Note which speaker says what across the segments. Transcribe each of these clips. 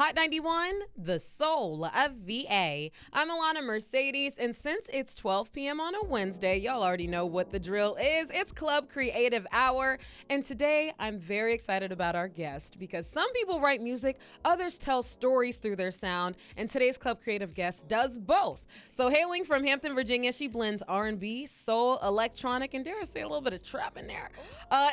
Speaker 1: Hot 91, the soul of VA. I'm Alana Mercedes, and since it's 12 p.m. on a Wednesday, y'all already know what the drill is. It's Club Creative Hour, and today I'm very excited about our guest because some people write music, others tell stories through their sound, and today's Club Creative guest does both. So hailing from Hampton, Virginia, she blends R&B, soul, electronic, and dare I say a little bit of trap in there,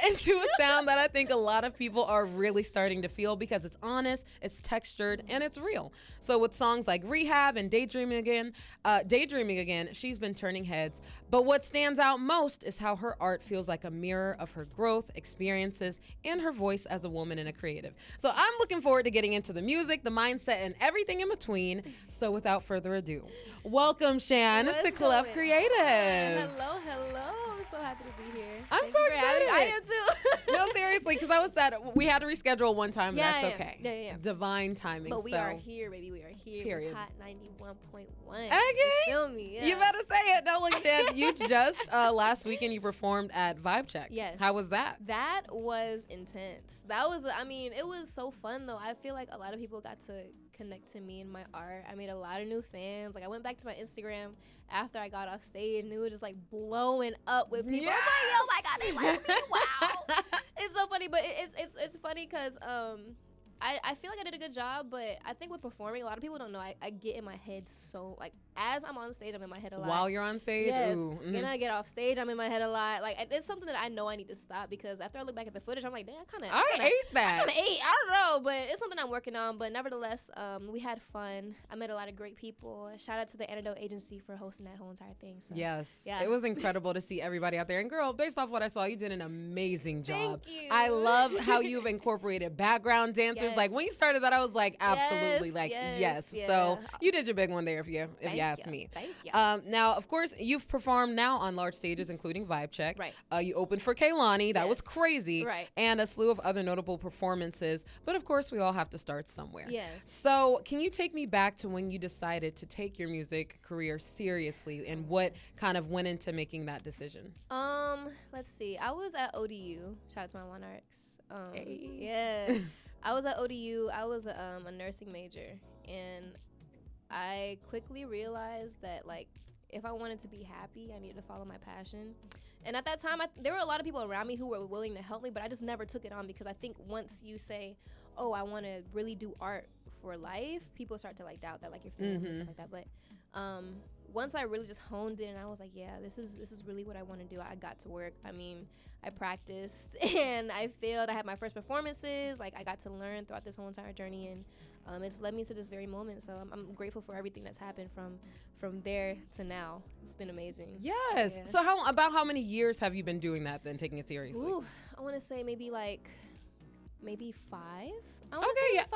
Speaker 1: into a sound that I think a lot of people are really starting to feel because it's honest, it's textured, and it's real. So with songs like Rehab and Daydreaming Again, she's been turning heads. But what stands out most is how her art feels like a mirror of her growth, experiences, and her voice as a woman and a creative. So I'm looking forward to getting into the music, the mindset, and everything in between. So without further ado, welcome SHANN to Club Creative.
Speaker 2: Hello. I'm so happy to be here.
Speaker 1: I'm so excited.
Speaker 2: I am too.
Speaker 1: No, seriously, because I was sad. We had to reschedule one time, but that's okay.
Speaker 2: Yeah.
Speaker 1: Divine timing.
Speaker 2: But we are here, baby. We are here.
Speaker 1: Period.
Speaker 2: Hot 91.1.
Speaker 1: Okay.
Speaker 2: You feel me? Yeah.
Speaker 1: You better say it. Now look, Dad, you just last weekend you performed at Vibe Check.
Speaker 2: Yes.
Speaker 1: How was that?
Speaker 2: That was intense. It was so fun though. I feel like a lot of people got to connect to me and my art. I made a lot of new fans. Like I went back to my Instagram after I got off stage and it was just like blowing up with people.
Speaker 1: Yes.
Speaker 2: I'm like, oh my God, they like me. Wow. It's so funny, but it's funny because I feel like I did a good job, but I think with performing, a lot of people don't know. I get in my head so, like, as I'm on stage, I'm in my head a lot.
Speaker 1: While you're on stage?
Speaker 2: Yes.
Speaker 1: Ooh. Mm-hmm.
Speaker 2: And I get off stage, I'm in my head a lot. Like, it's something that I know I need to stop because after I look back at the footage, I'm like, damn,
Speaker 1: I ate that.
Speaker 2: I don't know, but it's something I'm working on. But nevertheless, we had fun. I met a lot of great people. Shout out to the Antidote Agency for hosting that whole entire thing. So,
Speaker 1: yes.
Speaker 2: Yeah.
Speaker 1: It was incredible to see everybody out there. And girl, based off what I saw, you did an amazing job.
Speaker 2: Thank you.
Speaker 1: I love how you've incorporated background dancers.
Speaker 2: Yes.
Speaker 1: Like when you started that, I was like, absolutely, yes.
Speaker 2: Yeah.
Speaker 1: So you did your big one there if you ask me.
Speaker 2: Thank you.
Speaker 1: Now, of course, you've performed now on large stages, including Vibe Check.
Speaker 2: Right.
Speaker 1: You opened for Kehlani. That was crazy.
Speaker 2: Right.
Speaker 1: And a slew of other notable performances. But of course, we all have to start somewhere.
Speaker 2: Yes.
Speaker 1: So can you take me back to when you decided to take your music career seriously and what kind of went into making that decision?
Speaker 2: Let's see. I was at ODU. Shout out to my Monarchs.
Speaker 1: Hey.
Speaker 2: Yeah. I was at ODU. I was a nursing major, and I quickly realized that, like, if I wanted to be happy, I needed to follow my passion. And at that time, there were a lot of people around me who were willing to help me, but I just never took it on because I think once you say, oh, I want to really do art for life, people start to, like, doubt that, like, your family and stuff like that. But once I really just honed in and I was like, yeah, this is really what I want to do, I got to work. I mean, I practiced and I failed. I had my first performances. Like, I got to learn throughout this whole entire journey, and it's led me to this very moment. So I'm grateful for everything that's happened from there to now. It's been amazing.
Speaker 1: Yes.
Speaker 2: Yeah.
Speaker 1: So how many years have you been doing that then, taking it seriously?
Speaker 2: Ooh, I want to say maybe 5.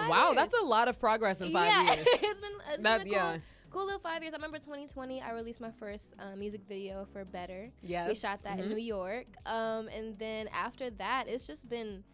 Speaker 1: Wow, that's a lot of progress in 5 years.
Speaker 2: It's been a cool little 5 years. I remember 2020, I released my first music video for Better.
Speaker 1: Yes.
Speaker 2: We shot that in New York. And then after that, it's been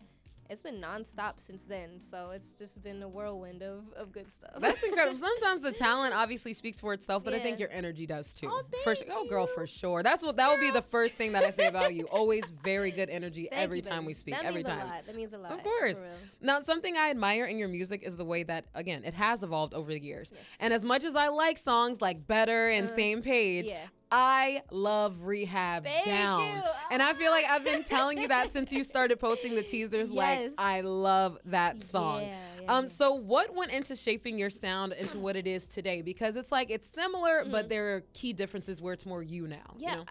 Speaker 2: nonstop since then. So it's just been a whirlwind of good stuff.
Speaker 1: That's incredible. Sometimes the talent obviously speaks for itself, but I think your energy does too.
Speaker 2: Oh,
Speaker 1: thank you. Girl, for sure. That will be the first thing that I say about you. Always very good energy every time we speak.
Speaker 2: That means a lot.
Speaker 1: Of course.
Speaker 2: For real.
Speaker 1: Now, something I admire in your music is the way that, again, it has evolved over the years.
Speaker 2: Yes.
Speaker 1: And as much as I like songs like Better and Same Page, I love Rehab down.
Speaker 2: You.
Speaker 1: And I feel like I've been telling you that since you started posting the teasers.
Speaker 2: Yes.
Speaker 1: Like, I love that song.
Speaker 2: Yeah.
Speaker 1: So what went into shaping your sound into what it is today? Because it's like, it's similar, but there are key differences where it's more you now.
Speaker 2: Yeah,
Speaker 1: you know?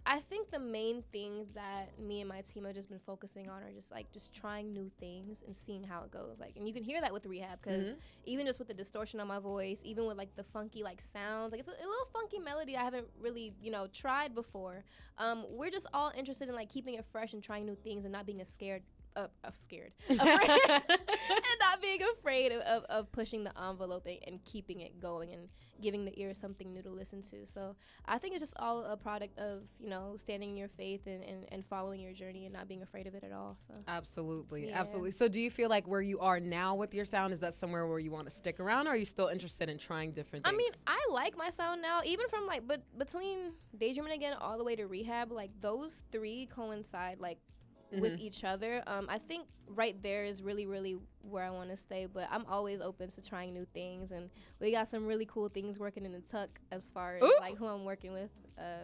Speaker 2: I think the main thing that me and my team have just been focusing on are just trying new things and seeing how it goes. Like, and you can hear that with Rehab because even just with the distortion on my voice, even with like the funky like sounds, like it's a little funky melody I haven't really tried before. We're just all interested in like keeping it fresh and trying new things and not being afraid and not being afraid of pushing the envelope and keeping it going and giving the ear something new to listen to. So I think it's just all a product of standing in your faith and following your journey and not being afraid of it at all. So
Speaker 1: absolutely. So do you feel like where you are now with your sound, is that somewhere where you want to stick around, or are you still interested in trying different things?
Speaker 2: I mean, I like my sound now, even from but between Daydreaming Again all the way to Rehab, like those three coincide like with each other. I think right there is really, really where I want to stay, but I'm always open to trying new things, and we got some really cool things working in the tuck as far as like who I'm working with,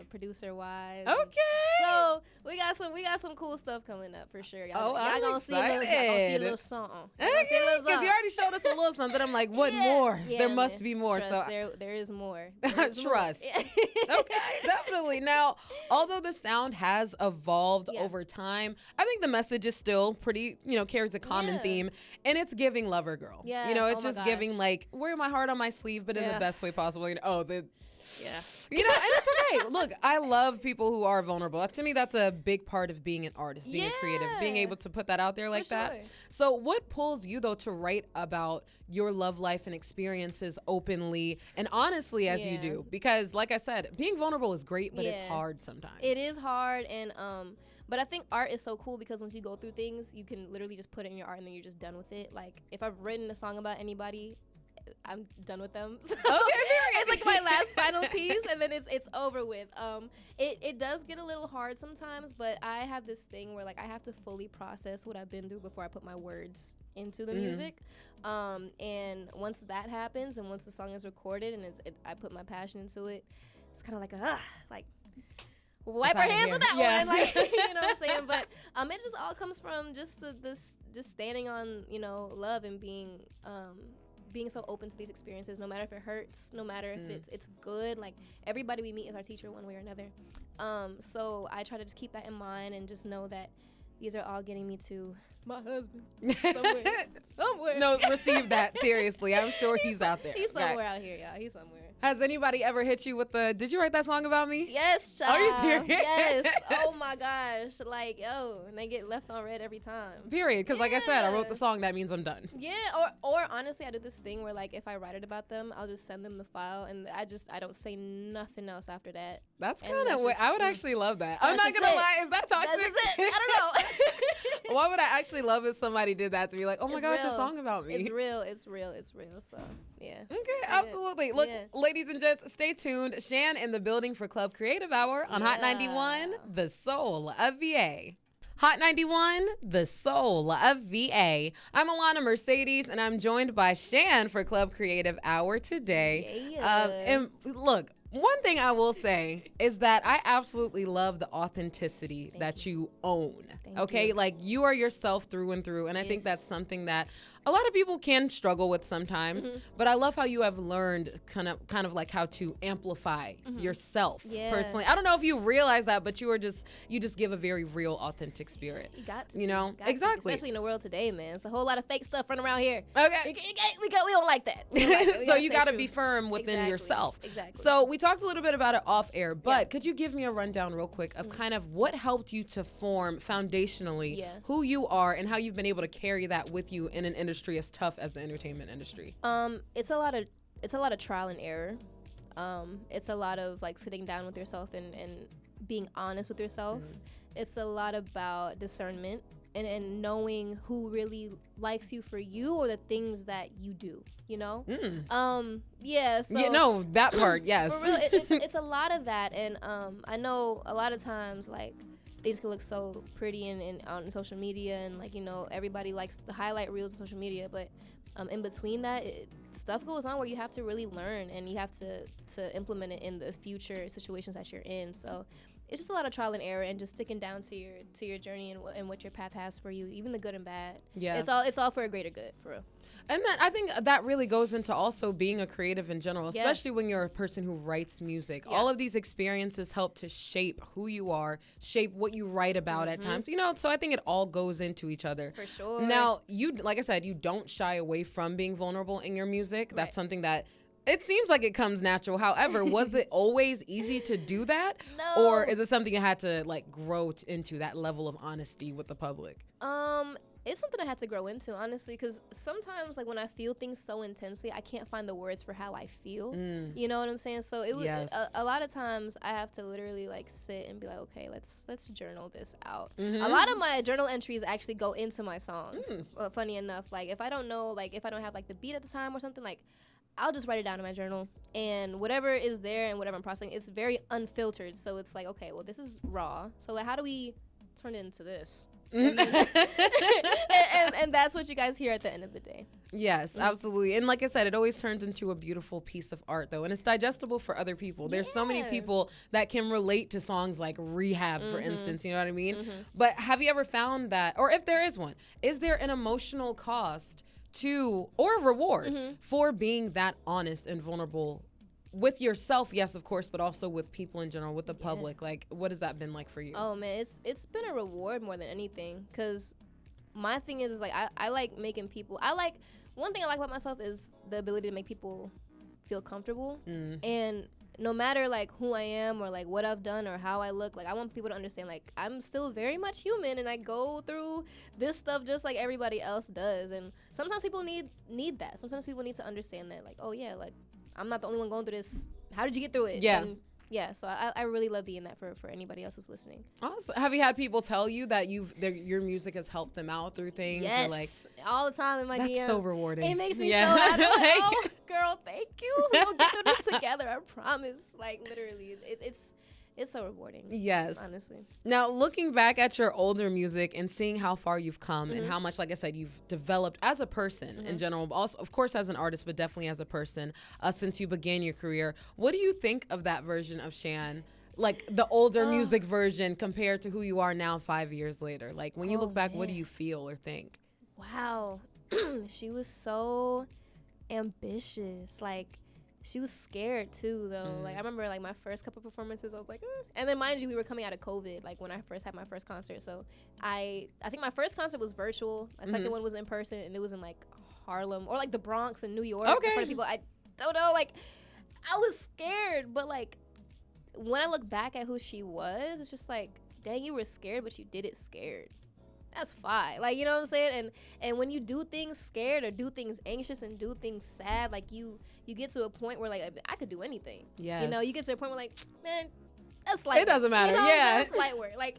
Speaker 2: producer wise.
Speaker 1: Okay.
Speaker 2: So we got some cool stuff coming up for sure. Y'all,
Speaker 1: I'm
Speaker 2: y'all
Speaker 1: excited.
Speaker 2: Y'all gonna see a little something.
Speaker 1: Okay, because you already showed us a little something. I'm like, what more?
Speaker 2: Yeah,
Speaker 1: there
Speaker 2: man.
Speaker 1: must be more.
Speaker 2: Trust,
Speaker 1: So
Speaker 2: there is more. There is
Speaker 1: trust.
Speaker 2: More.
Speaker 1: Okay, definitely. Now, although the sound has evolved over time, I think the message is still pretty, carries a common theme, and it's giving lover girl.
Speaker 2: Yeah.
Speaker 1: It's just giving like, wear my heart on my sleeve, but in the best way possible.
Speaker 2: Yeah.
Speaker 1: And it's okay. Look, I love people who are vulnerable. To me, that's a big part of being an artist, being a creative, being able to put that out there like that. So what pulls you, though, to write about your love life and experiences openly and honestly as you do? Because, like I said, being vulnerable is great, but it's hard sometimes.
Speaker 2: It is hard, and but I think art is so cool because once you go through things, you can literally just put it in your art and then you're just done with it. Like, if I've written a song about anybody, I'm done with them. So it's like my last final piece, and then it's over with. It does get a little hard sometimes, but I have this thing where like I have to fully process what I've been through before I put my words into the music. And once that happens, and once the song is recorded and I put my passion into it, it's kind of like wipe our hands with that one, like you know what I'm saying. But it just all comes from just just standing on love and being so open to these experiences, no matter if it hurts, no matter if it's good. Like, everybody we meet is our teacher one way or another. So I try to just keep that in mind and just know that these are all getting me to my husband somewhere.
Speaker 1: No, receive that seriously. I'm sure he's out there.
Speaker 2: He's somewhere out here, y'all. He's somewhere.
Speaker 1: Has anybody ever hit you with the, did you write that song about me?
Speaker 2: Yes, child.
Speaker 1: Are you serious?
Speaker 2: Yes. Oh my gosh. Like, and they get left on red every time.
Speaker 1: Period. Because like I said, I wrote the song, that means I'm done.
Speaker 2: Yeah, or honestly, I do this thing where like if I write it about them, I'll just send them the file, and I don't say nothing else after that.
Speaker 1: That's kind of what I would actually love that. I'm not gonna lie, is that toxic?
Speaker 2: That's just it. I don't know.
Speaker 1: What would I actually love if somebody did that to me? Like, oh my gosh, a song about me.
Speaker 2: It's real. So yeah.
Speaker 1: Okay, absolutely. Look, ladies and gents, stay tuned. Shan in the building for Club Creative Hour on Hot 91, the soul of VA. Hot 91, the soul of VA. I'm Alana Mercedes, and I'm joined by Shan for Club Creative Hour today. And look, one thing I will say is that I absolutely love the authenticity that you own. Thank you. Like, you are yourself through and through, and I think that's something that a lot of people can struggle with sometimes, but I love how you have learned kind of like how to amplify yourself personally. I don't know if you realize that, but you just give a very real, authentic spirit.
Speaker 2: You got to.
Speaker 1: Exactly.
Speaker 2: Especially in the world today, man. It's a whole lot of fake stuff running around here.
Speaker 1: Okay.
Speaker 2: We don't like that.
Speaker 1: So you got to be firm within yourself.
Speaker 2: Exactly.
Speaker 1: So we talked a little bit about it off air, but could you give me a rundown real quick of kind of what helped you to form foundationally who you are and how you've been able to carry that with you in an industry as tough as the entertainment industry?
Speaker 2: It's a lot of trial and error. It's a lot of like sitting down with yourself and being honest with yourself. It's a lot about discernment and knowing who really likes you for you or the things that you do, So
Speaker 1: that part, yes.
Speaker 2: For real, it's a lot of that, and I know a lot of times like things can look so pretty and on social media, and like everybody likes the highlight reels of social media, but in between that, stuff goes on where you have to really learn and you have to implement it in the future situations that you're in. So it's just a lot of trial and error and just sticking down to your journey and what your path has for you, even the good and bad. Yeah, it's all for a greater good, for real.
Speaker 1: And then I think that really goes into also being a creative in general, especially when you're a person who writes music. All of these experiences help to shape who you are, shape what you write about at times. So I think it all goes into each other.
Speaker 2: For sure.
Speaker 1: Now, like I said, you don't shy away from being vulnerable in your music. That's something that it seems like it comes natural. However, was it always easy to do that?
Speaker 2: No.
Speaker 1: Or is it something you had to like grow into that level of honesty with the public?
Speaker 2: It's something I had to grow into, honestly, because sometimes, like, when I feel things so intensely, I can't find the words for how I feel. You know what I'm saying? So it was a lot of times I have to literally like sit and be like, okay, let's journal this out. A lot of my journal entries actually go into my songs. Funny enough, like if I don't have like the beat at the time or something, like I'll just write it down in my journal, and whatever is there and whatever I'm processing, it's very unfiltered. So it's like, okay, well, this is raw. So like, how do we turned it into this.
Speaker 1: Mm-hmm.
Speaker 2: And that's what you guys hear at the end of the day.
Speaker 1: Yes, absolutely. And like I said, it always turns into a beautiful piece of art, though. And it's digestible for other people. There's so many people that can relate to songs like Rehab, for instance. You know what I mean? But have you ever found that, or if there is one, is there an emotional cost to, or a reward for being that honest and vulnerable with yourself? Yes, of course, but also with people in general, with the public. Like, what has that been like for you?
Speaker 2: Oh, man, it's been a reward more than anything. Because my thing is like, I like making people, one thing I like about myself is the ability to make people feel comfortable. And no matter like who I am or like what I've done or how I look, like I want people to understand like I'm still very much human and I go through this stuff just like everybody else does. And sometimes people need that. Sometimes people need to understand that, like, oh yeah, like I'm not the only one going through this. How did you get through it?
Speaker 1: Yeah.
Speaker 2: And yeah, so I really love being that for anybody else who's listening.
Speaker 1: Awesome. Have you had people tell you that your music has helped them out through things?
Speaker 2: Yes,
Speaker 1: or like,
Speaker 2: all the time in my DMs.
Speaker 1: that's so rewarding.
Speaker 2: It makes me so happy. Like, oh, girl, thank you. We'll get through this together. I promise. Like literally, it's so rewarding.
Speaker 1: Yes.
Speaker 2: Honestly.
Speaker 1: Now, looking back at your older music and seeing how far you've come and how much, like I said, you've developed as a person in general, but also, of course, as an artist, but definitely as a person since you began your career, what do you think of that version of SHANN? Like the older music version compared to who you are now 5 years later? Like when you look back, what do you feel or think?
Speaker 2: Wow. She was so ambitious. Like, she was scared too, though. Like I remember, like my first couple performances, I was like, and then mind you, we were coming out of COVID, like when I first had my first concert. So I think my first concert was virtual. My second one was in person, and it was in like Harlem or like the Bronx in New York.
Speaker 1: Okay.
Speaker 2: For the people I don't know, like I was scared, but like when I look back at who she was, it's just like, dang, you were scared, but you did it scared. That's fine. Like, you know what I'm saying? And when you do things scared or do things anxious and do things sad, like you get to a point where like I could do anything.
Speaker 1: Yes.
Speaker 2: You know, you get to a point where like, man, that's light.
Speaker 1: It doesn't matter.
Speaker 2: You know,
Speaker 1: yeah.
Speaker 2: That's light work. Like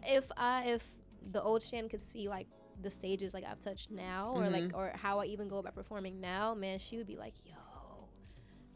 Speaker 2: if the old SHANN could see like the stages like I've touched now or like or how I even go about performing now, man, she would be like, yo,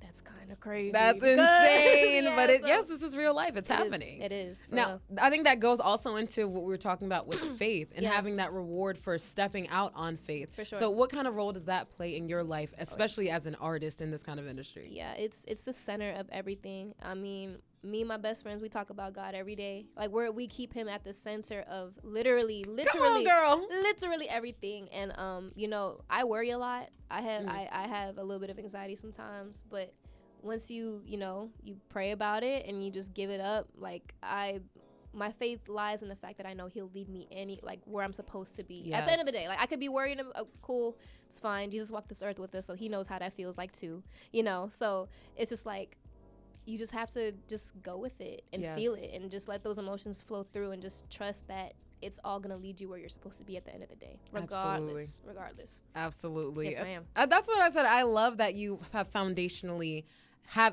Speaker 2: that's kind of crazy.
Speaker 1: That's insane.
Speaker 2: Yeah,
Speaker 1: but
Speaker 2: so
Speaker 1: yes, this is real life. It's happening.
Speaker 2: It is.
Speaker 1: Now, I think that goes also into what we were talking about with faith and having that reward for stepping out on faith.
Speaker 2: For sure.
Speaker 1: So what kind of role does that play in your life, especially as an artist in this kind of industry?
Speaker 2: Yeah, it's the center of everything. I mean, me and my best friends, we talk about God every day. Like we keep him at the center of literally
Speaker 1: Come on, girl.
Speaker 2: literally everything. And you know, I worry a lot. I have a little bit of anxiety sometimes, but once you pray about it and you just give it up, like my faith lies in the fact that I know he'll lead me where I'm supposed to be. Yes. At the end of the day, like I could be worried, cool, it's fine. Jesus walked this earth with us, so he knows how that feels like too, you know? So it's just like, you just have to just go with it and feel it and just let those emotions flow through and just trust that it's all going to lead you where you're supposed to be at the end of the day, regardless.
Speaker 1: Absolutely.
Speaker 2: Yes, ma'am.
Speaker 1: That's what I said. I love that you have foundationally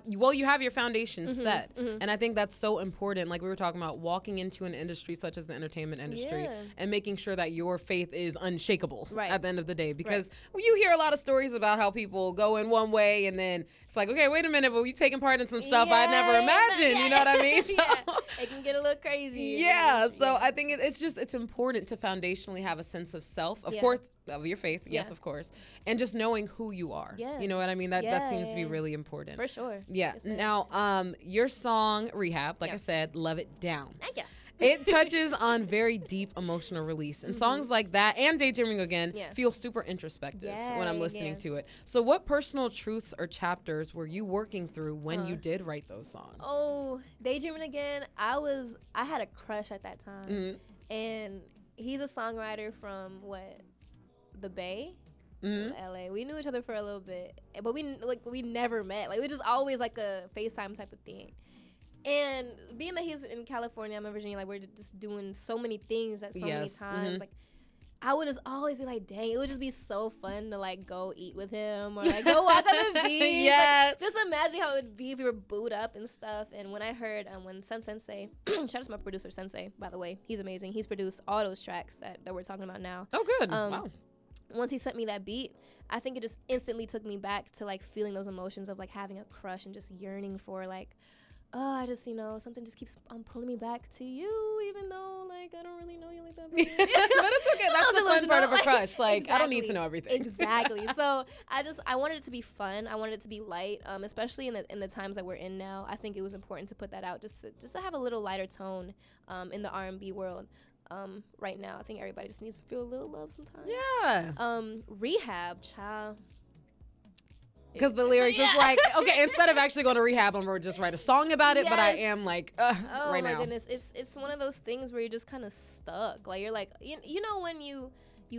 Speaker 1: you have your foundation set. And I think that's so important. Like we were talking about, walking into an industry such as the entertainment industry and making sure that your faith is unshakable at the end of the day. Because you hear a lot of stories about how people go in one way and then it's like, okay, wait a minute, well, you taking part in some stuff I never imagined. You know what I mean? So,
Speaker 2: it can get a little crazy.
Speaker 1: So I think it's important to foundationally have a sense of self, of course, of your faith, yes, of course, and just knowing who you are. You know what I mean? That seems to be really important.
Speaker 2: For sure.
Speaker 1: Yeah.
Speaker 2: Yes,
Speaker 1: now, your song Rehab, like I said, love it down.
Speaker 2: Thank you.
Speaker 1: It touches on very deep emotional release, and songs like that and Daydreaming Again feel super introspective when I'm listening to it. So what personal truths or chapters were you working through when you did write those songs?
Speaker 2: Oh, Daydreaming Again, I had a crush at that time, and he's a songwriter from the Bay, LA. We knew each other for a little bit, but we never met. Like, we just always like a FaceTime type of thing. And being that he's in California, I'm in Virginia, like we're just doing so many things at so many times. Like, I would just always be like, dang, it would just be so fun to like go eat with him or like go walk on the beach. Like, just imagine how it would be if we were booed up and stuff. And when I heard when Sun Sensei, shout out to my producer Sensei, by the way, he's amazing. He's produced all those tracks that we're talking about now.
Speaker 1: Oh, good. Wow.
Speaker 2: Once he sent me that beat, I think it just instantly took me back to like feeling those emotions of like having a crush and just yearning for like I just, something just keeps pulling me back to you, even though, like, I don't really know you like that. But
Speaker 1: it's okay. That's the fun part of a crush. Like,
Speaker 2: exactly.
Speaker 1: I don't need to know everything.
Speaker 2: Exactly. So I wanted it to be fun. I wanted it to be light, especially in the times that we're in now. I think it was important to put that out just to have a little lighter tone in the R&B world. Right now, I think everybody just needs to feel a little love sometimes.
Speaker 1: Yeah.
Speaker 2: Rehab, child.
Speaker 1: Because the lyrics is like, okay, instead of actually going to rehab, I'm going to just write a song about it, but I am like, right now.
Speaker 2: Oh my goodness, it's one of those things where you're just kind of stuck. Like, you're like, you know when you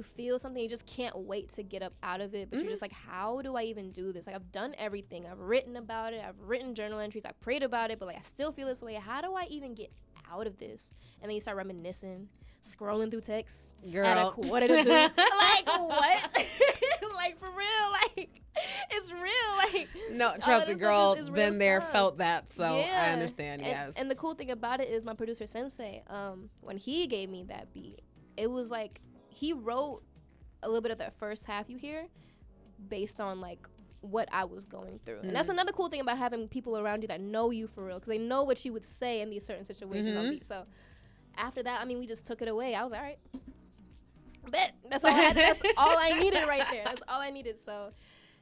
Speaker 2: feel something, you just can't wait to get up out of it, but you're just like, how do I even do this? Like, I've done everything. I've written about it. I've written journal entries. I've prayed about it, but like, I still feel this way. How do I even get out of this? And then you start reminiscing, scrolling through texts at a quarter to 2. Like, what? Like, for real, like, it's real. Like,
Speaker 1: no, trust me, girl,
Speaker 2: is
Speaker 1: been there,
Speaker 2: stuff.
Speaker 1: felt that, so
Speaker 2: yeah.
Speaker 1: I understand. Yes.
Speaker 2: And the cool thing about it is my producer Sensei, when he gave me that beat, it was like he wrote a little bit of that first half you hear based on like what I was going through. And that's another cool thing about having people around you that know you for real, because they know what you would say in these certain situations on beat. So after that, I mean, we just took it away. I was like, all right, bet. That's all I needed right there. That's all I needed. So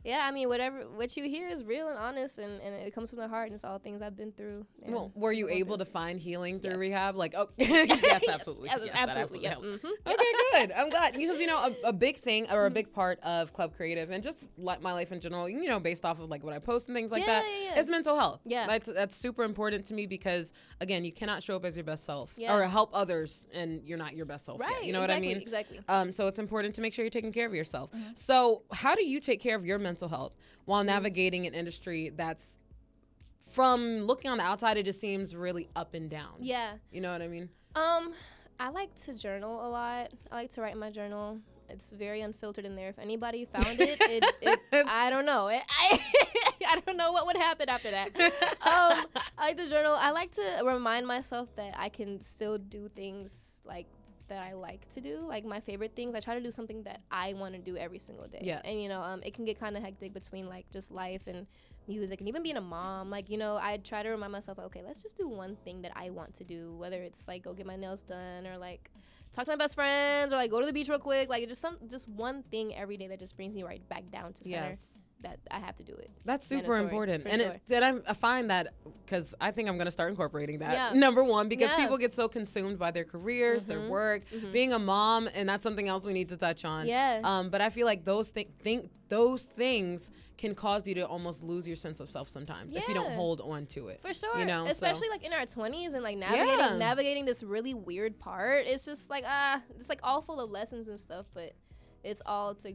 Speaker 2: yeah, I mean, what you hear is real and honest, and it comes from the heart, and it's all things I've been through.
Speaker 1: Well, were you able to find healing through rehab? Like, oh,
Speaker 2: yes,
Speaker 1: absolutely.
Speaker 2: Yes, absolutely. Yes.
Speaker 1: Okay, good. I'm glad, because, a big thing or a big part of Club Creative and just my life in general, based off of like what I post and things like that, is mental health. Yeah. That's super important to me, because, again, you cannot show up as your best self or help others and you're not your best self yet. You know what I mean?
Speaker 2: Exactly.
Speaker 1: So it's important to make sure you're taking care of yourself. So how do you take care of your mental health while navigating an industry that's, from looking on the outside, it just seems really up and down?
Speaker 2: Yeah.
Speaker 1: You know what I mean?
Speaker 2: I like to journal a lot. I like to write in my journal. It's very unfiltered in there. If anybody found it, I don't know. I don't know what would happen after that. I like to journal. I like to remind myself that I can still do things like that I like to do, like my favorite things. I try to do something that I want to do every single day.
Speaker 1: Yes.
Speaker 2: And it can get kind of hectic between like just life and music and even being a mom. Like, I try to remind myself, okay, let's just do one thing that I want to do, whether it's like go get my nails done or like talk to my best friends or like go to the beach real quick. Like, just one thing every day that just brings me right back down to center.
Speaker 1: Yes.
Speaker 2: That I have to do it.
Speaker 1: That's super important. And I find that, because I think I'm going to start incorporating that.
Speaker 2: Yeah.
Speaker 1: Number one, because people get so consumed by their careers, their work, being a mom, and that's something else we need to touch on.
Speaker 2: Yeah.
Speaker 1: But I feel like those things can cause you to almost lose your sense of self sometimes if you don't hold on to it.
Speaker 2: For sure. Especially like in our 20s and like navigating this really weird part. It's just like, it's like all full of lessons and stuff, but it's all to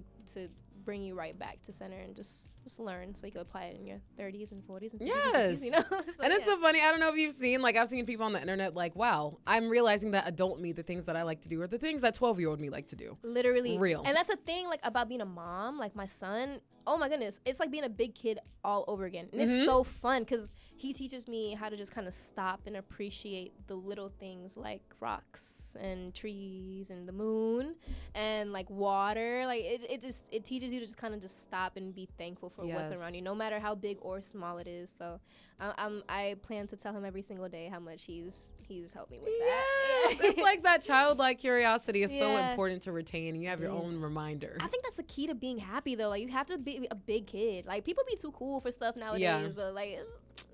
Speaker 2: bring you right back to center and just learn so you can apply it in your 30s and 40s and 50s and 60s, So,
Speaker 1: and it's so funny. I don't know if you've seen, like, I've seen people on the internet like, wow, I'm realizing that adult me, the things that I like to do are the things that 12-year-old me like to do.
Speaker 2: Literally.
Speaker 1: Real.
Speaker 2: And that's the thing, like, about being a mom, like my son, oh my goodness, it's like being a big kid all over again. And it's so fun because he teaches me how to just kind of stop and appreciate the little things like rocks and trees and the moon and like water. Like it teaches you to just kind of just stop and be thankful for what's around you, no matter how big or small it is. So I plan to tell him every single day how much he's helped me with that.
Speaker 1: It's like that childlike curiosity is so important to retain. You have your own reminder.
Speaker 2: I think that's the key to being happy though. Like you have to be a big kid. Like people be too cool for stuff nowadays, but like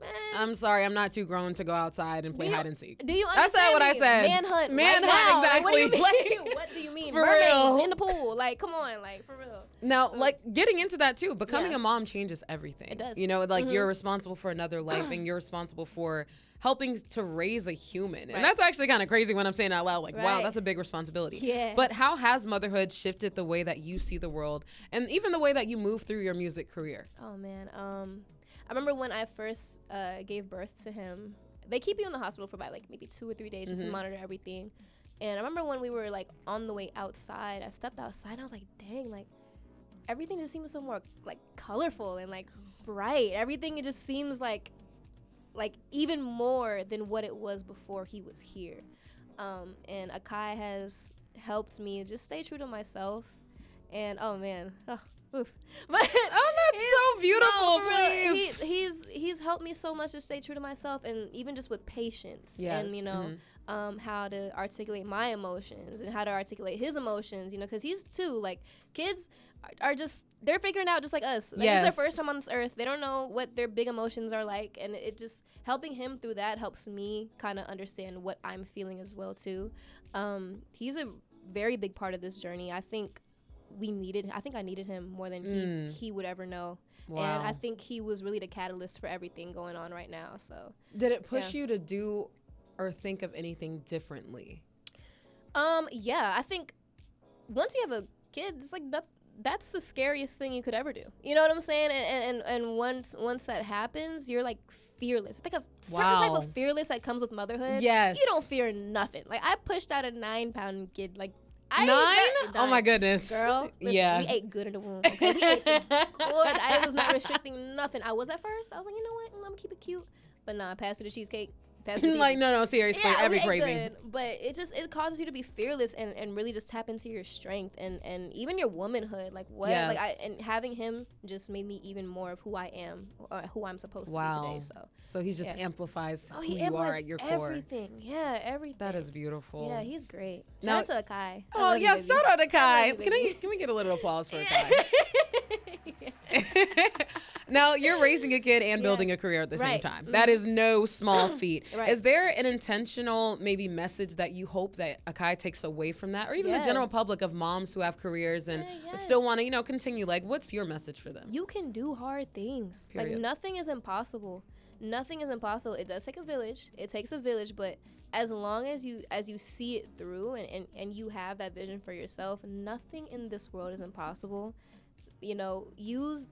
Speaker 2: man.
Speaker 1: I'm sorry, I'm not too grown to go outside and play hide and seek.
Speaker 2: Do you understand?
Speaker 1: I said what I said.
Speaker 2: Manhunt,
Speaker 1: exactly.
Speaker 2: Like, what do you mean?
Speaker 1: For
Speaker 2: Mermaids
Speaker 1: real.
Speaker 2: in the pool. Like, come on, like for real.
Speaker 1: Now, like getting into that too, becoming a mom changes everything.
Speaker 2: It does.
Speaker 1: Like you're responsible for another life and you're responsible for helping to raise a human. And that's actually kind of crazy when I'm saying it out loud. Like, wow, that's a big responsibility.
Speaker 2: Yeah.
Speaker 1: But how has motherhood shifted the way that you see the world and even the way that you move through your music career?
Speaker 2: Oh man. I remember when I first gave birth to him, they keep you in the hospital for about like maybe 2 or 3 days just to monitor everything. And I remember when we were like on the way outside, I stepped outside and I was like, dang, like everything just seems so more like colorful and like bright. Everything, it just seems like even more than what it was before he was here. And Akai has helped me just stay true to myself. And oh man, oof. But
Speaker 1: oh, that's so beautiful,
Speaker 2: No, for real.
Speaker 1: please.
Speaker 2: He's helped me so much to stay true to myself, and even just with patience,
Speaker 1: Yes.
Speaker 2: and how to articulate my emotions and how to articulate his emotions, because he's too, like, kids are just, they're figuring out just like us. Like, it's their first time on this earth. They don't know what their big emotions are like, and it just, helping him through that helps me kind of understand what I'm feeling as well too. He's a very big part of this journey. I think I needed him more than he would ever know. Wow. And I think he was really the catalyst for everything going on right now. So
Speaker 1: did it push you to do or think of anything differently?
Speaker 2: Yeah, I think once you have a kid, it's like that's the scariest thing you could ever do. You know what I'm saying? And once that happens, you're like fearless. It's like a certain type of fearless that comes with motherhood.
Speaker 1: Yes.
Speaker 2: You don't fear nothing. Like, I pushed out a 9-pound kid. Like,
Speaker 1: 9? Oh my goodness.
Speaker 2: Girl, listen,
Speaker 1: yeah.
Speaker 2: we ate good in the womb. Okay? We ate some good. I was not restricting nothing. I was at first. I was like, you know what? I'm gonna keep it cute. But nah, pass me the cheesecake.
Speaker 1: Like, no, seriously, every craving.
Speaker 2: Good, but it causes you to be fearless and really just tap into your strength and even your womanhood. Like, what?
Speaker 1: Yes.
Speaker 2: Like, and having him just made me even more of who I am, or who I'm supposed to be today.
Speaker 1: So he just amplifies who
Speaker 2: he
Speaker 1: you are at your core.
Speaker 2: Everything. Yeah, everything.
Speaker 1: That is beautiful.
Speaker 2: Yeah, he's great. Shout out to Akai.
Speaker 1: Oh, yeah, shout out to Akai. Can we get a little applause for Akai? Now, you're raising a kid and building a career at the same time. That is no small feat. Right. Is there an intentional maybe message that you hope that Akai takes away from that, or even the general public of moms who have careers and still want to, continue? Like, what's your message for them?
Speaker 2: You can do hard things.
Speaker 1: Period.
Speaker 2: Like, nothing is impossible. Nothing is impossible. It does take a village. It takes a village, but as long as you see it through and you have that vision for yourself, nothing in this world is impossible. Use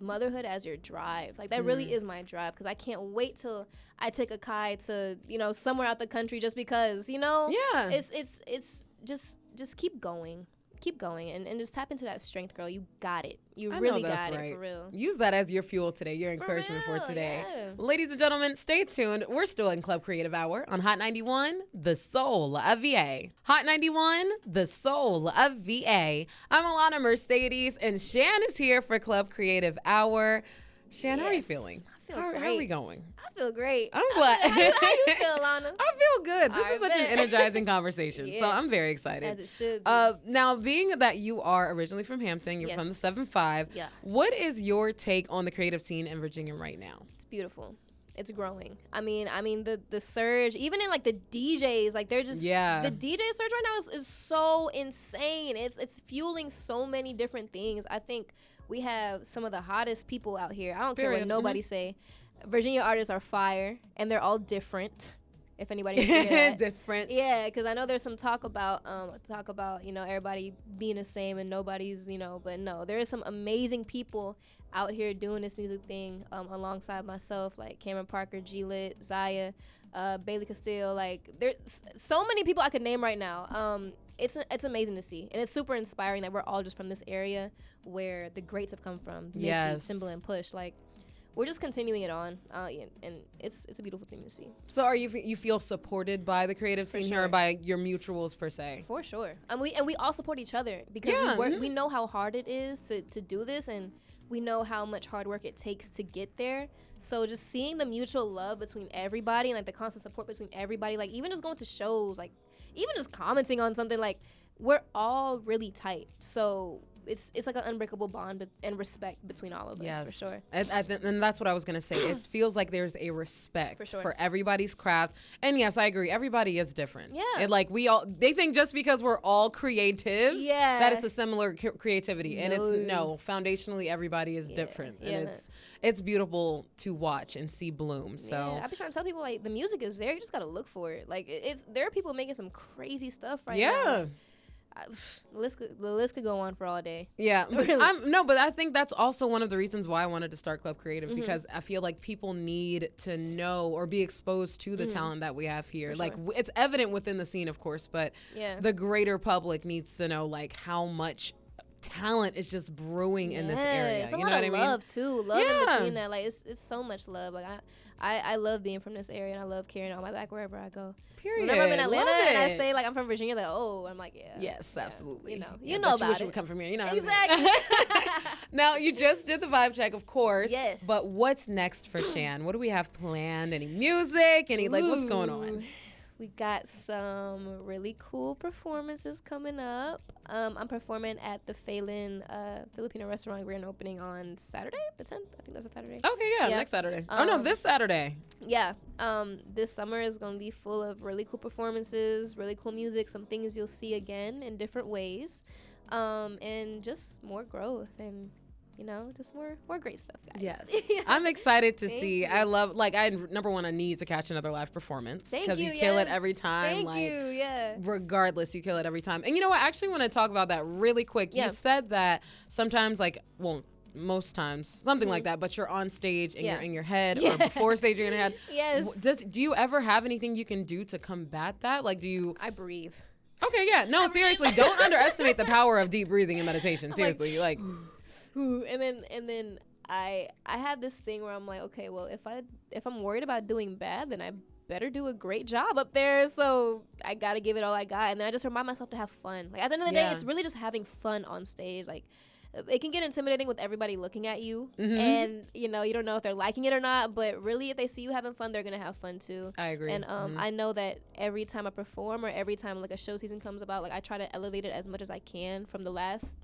Speaker 2: motherhood as your drive. Like, that really is my drive, because I can't wait till I take Akai to somewhere out the country just because it's just keep going and just tap into that strength, girl. You got it. You really got it, for real.
Speaker 1: Use that as your fuel today, your encouragement for today. Yeah. Ladies and gentlemen, stay tuned. We're still in Club Creative Hour on Hot 91, the soul of VA. Hot 91, the soul of VA. I'm Alana Mercedes, and Shan is here for Club Creative Hour. Shan, how are you feeling?
Speaker 2: I feel great.
Speaker 1: How are we going?
Speaker 2: I feel great.
Speaker 1: I'm glad.
Speaker 2: How you feel, Alana?
Speaker 1: I feel good. This is such an energizing conversation, so I'm very excited.
Speaker 2: As it should be.
Speaker 1: Now, being that you are originally from Hampton, you're from the 7-5, what is your take on the creative scene in Virginia right now?
Speaker 2: It's beautiful. It's growing. I mean the surge, even in like the DJs, like they're just the DJ surge right now is so insane. It's fueling so many different things. I think we have some of the hottest people out here. I don't care what nobody say. Virginia artists are fire, and they're all different. If anybody can hear that.
Speaker 1: Different.
Speaker 2: Yeah, because I know there's some talk about everybody being the same and nobody's but no, there is some amazing people out here doing this music thing alongside myself, like Cameron Parker, G-Lit, Zaya, Bailey Castillo. Like, there's so many people I could name right now. It's amazing to see, and it's super inspiring that we're all just from this area where the greats have come from. Missy, Timbaland, Push, like. We're just continuing it on, and it's a beautiful thing to see. So,
Speaker 1: are you feel supported by the creative scene here, or by your mutuals per se?
Speaker 2: For sure, and we all support each other because we know how hard it is to do this, and we know how much hard work it takes to get there. So, just seeing the mutual love between everybody and like the constant support between everybody, like even just going to shows, like even just commenting on something, like we're all really tight. So. It's like an unbreakable bond and respect between all of us, for sure.
Speaker 1: And that's what I was going to say. It feels like there's a respect for everybody's craft. And yes, I agree. Everybody is different. Yeah. And like they think just because we're all creatives, that it's a similar creativity. And it's foundationally everybody is different. And it's beautiful to watch and see bloom. So
Speaker 2: I be trying to tell people, like, the music is there. You just got to look for it. Like, there are people making some crazy stuff right now.
Speaker 1: Yeah.
Speaker 2: The list could go on for all day.
Speaker 1: Yeah, but I think that's also one of the reasons why I wanted to start Club Creative, because I feel like people need to know or be exposed to the talent that we have here. Like, it's evident within the scene, of course, but the greater public needs to know like how much talent is just brewing in this area.
Speaker 2: It's a
Speaker 1: you
Speaker 2: lot
Speaker 1: know
Speaker 2: of
Speaker 1: what I mean?
Speaker 2: love too. Love in between that. Like, it's so much love. Like, I love being from this area, and I love carrying it on my back wherever I go.
Speaker 1: Period.
Speaker 2: Whenever I'm in Atlanta
Speaker 1: Love
Speaker 2: and I
Speaker 1: it.
Speaker 2: say like I'm from Virginia, like I'm like
Speaker 1: Yes,
Speaker 2: yeah,
Speaker 1: absolutely.
Speaker 2: You
Speaker 1: Yeah,
Speaker 2: know
Speaker 1: bet
Speaker 2: about
Speaker 1: you wish
Speaker 2: it.
Speaker 1: would come from here. You know
Speaker 2: Exactly.
Speaker 1: Now, you just did the vibe check, of course.
Speaker 2: Yes.
Speaker 1: But what's next for Shan? What do we have planned? Any music? What's going on?
Speaker 2: Ooh. We got some really cool performances coming up. I'm performing at the Phelan Filipino restaurant grand opening on Saturday, the 10th. I think that's a Saturday.
Speaker 1: Okay, yeah, next Saturday. This Saturday.
Speaker 2: Yeah. This summer is going to be full of really cool performances, really cool music, some things you'll see again in different ways, and just more growth and just more great stuff, guys.
Speaker 1: Yes. I'm excited to see.
Speaker 2: You.
Speaker 1: I love, number one, I need to catch another live performance. Because you kill it every time.
Speaker 2: Thank you, yeah.
Speaker 1: Regardless, you kill it every time. And you know what? I actually want to talk about that really quick.
Speaker 2: Yeah.
Speaker 1: You said that sometimes, most times, something like that, but you're on stage and you're in your head or before stage you're in your head.
Speaker 2: Yes.
Speaker 1: Do you ever have anything you can do to combat that?
Speaker 2: I breathe.
Speaker 1: Okay, yeah. No, seriously, don't underestimate the power of deep breathing and meditation. Seriously,
Speaker 2: and then I have this thing where I'm like, okay, well, if I'm worried about doing bad, then I better do a great job up there. So I gotta give it all I got, and then I just remind myself to have fun. At the end of the day, it's really just having fun on stage. It can get intimidating with everybody looking at you, and you don't know if they're liking it or not. But really, if they see you having fun, they're gonna have fun too.
Speaker 1: I agree.
Speaker 2: And I know that every time I perform or every time a show season comes about, I try to elevate it as much as I can from the last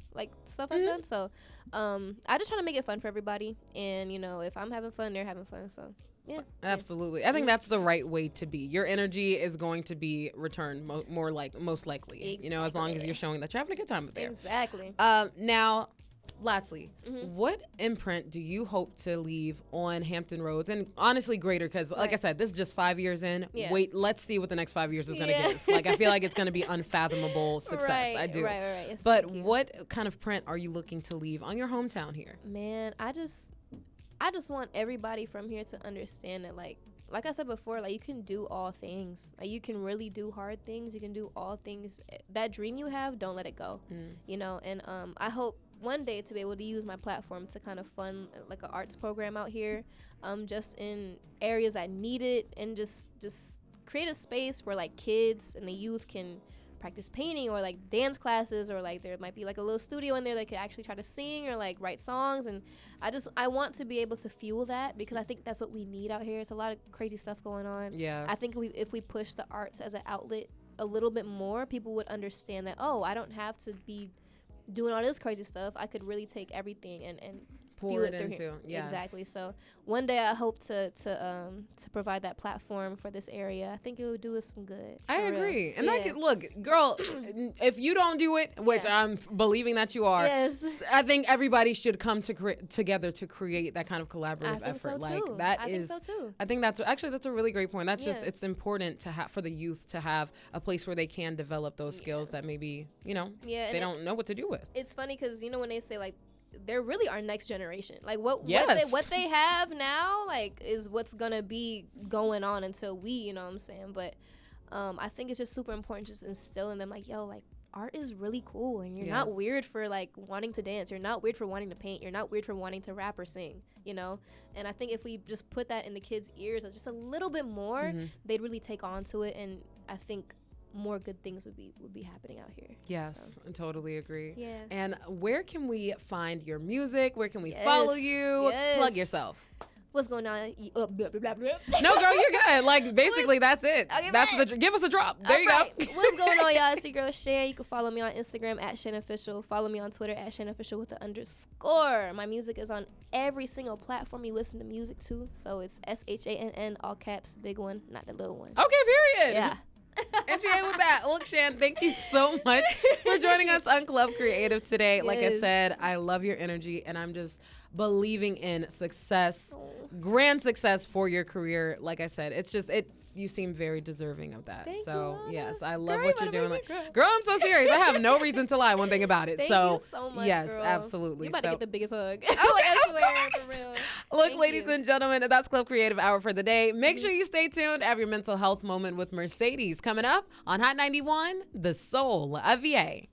Speaker 2: stuff I've done. So I just try to make it fun for everybody, and if I'm having fun, they're having fun. So yeah,
Speaker 1: absolutely. I think that's the right way to be. Your energy is going to be returned most likely.
Speaker 2: Exactly.
Speaker 1: As long as you're showing that you're having a good time up there.
Speaker 2: Exactly.
Speaker 1: Now, lastly, what imprint do you hope to leave on Hampton Roads and honestly greater? Because like I said, this is just 5 years in.
Speaker 2: Yeah.
Speaker 1: Wait, let's see what the next 5 years is going to give. I feel like it's going to be unfathomable success.
Speaker 2: Right,
Speaker 1: I do.
Speaker 2: Right. Yes,
Speaker 1: but what kind of print are you looking to leave on your hometown here?
Speaker 2: Man, I just want everybody from here to understand that like I said before, you can do all things. You can really do hard things. You can do all things. That dream you have, don't let it go. And I hope one day to be able to use my platform to kind of fund an arts program out here, just in areas that need it, and just create a space where kids and the youth can practice painting or dance classes, or there might be a little studio in there they could actually try to sing or write songs. And I want to be able to fuel that, because I think that's what we need out here. It's a lot of crazy stuff going on. I think if we push the arts as an outlet a little bit more, people would understand that, I don't have to be doing all this crazy stuff. I could really take everything and
Speaker 1: pour it
Speaker 2: through
Speaker 1: into
Speaker 2: here.
Speaker 1: yes.
Speaker 2: Exactly. So one day I hope to provide that platform for this area. I think it would do us some good.
Speaker 1: I agree. And look, girl, if you don't do it, which I'm believing that you are, I think everybody should come together to create that kind of collaborative effort.
Speaker 2: So too.
Speaker 1: I think so too. I think that's a really great point. That's just, it's important to have for the youth to have a place where they can develop those skills that maybe, they don't know what to do with.
Speaker 2: It's funny because, when they say they're really our next generation. What they have now, is what's gonna be going on until we, you know what I'm saying? But I think it's just super important just instilling them art is really cool, and you're not weird for wanting to dance. You're not weird for wanting to paint. You're not weird for wanting to rap or sing, And I think if we just put that in the kids' ears just a little bit more, they'd really take on to it, and I think more good things would be happening out here.
Speaker 1: Yes, I totally agree.
Speaker 2: Yeah.
Speaker 1: And where can we find your music? Where can we follow you? Plug yourself.
Speaker 2: What's going on?
Speaker 1: No, girl, you're good. Basically, that's it.
Speaker 2: Okay,
Speaker 1: that's give us a drop. There you go.
Speaker 2: What's going on, y'all? It's your girl Shan. You can follow me on Instagram at SHANNofficial. Follow me on Twitter at SHANNofficial with the _. My music is on every single platform you listen to music to. So it's SHANN, all caps, big one, not the little one.
Speaker 1: Okay, period.
Speaker 2: Yeah.
Speaker 1: And she ain't with that. Look, Shan, thank you so much for joining us on Club Creative today. Like I said, I love your energy, and I'm just believing in success, grand success for your career. Like I said, it's just you seem very deserving of that.
Speaker 2: Thank
Speaker 1: so
Speaker 2: you,
Speaker 1: yes, I love
Speaker 2: girl,
Speaker 1: what you're doing. Girl, I'm so serious. I have no reason to lie one thing about it.
Speaker 2: Thank you so much,
Speaker 1: yes,
Speaker 2: girl.
Speaker 1: absolutely.
Speaker 2: You're about to get the biggest hug.
Speaker 1: I
Speaker 2: swear, for real.
Speaker 1: Look,
Speaker 2: Thank
Speaker 1: ladies
Speaker 2: you.
Speaker 1: and gentlemen, that's Club Creative Hour for the day. Make sure you stay tuned. Have your mental health moment with Mercedes coming up on Hot 91, the soul of VA.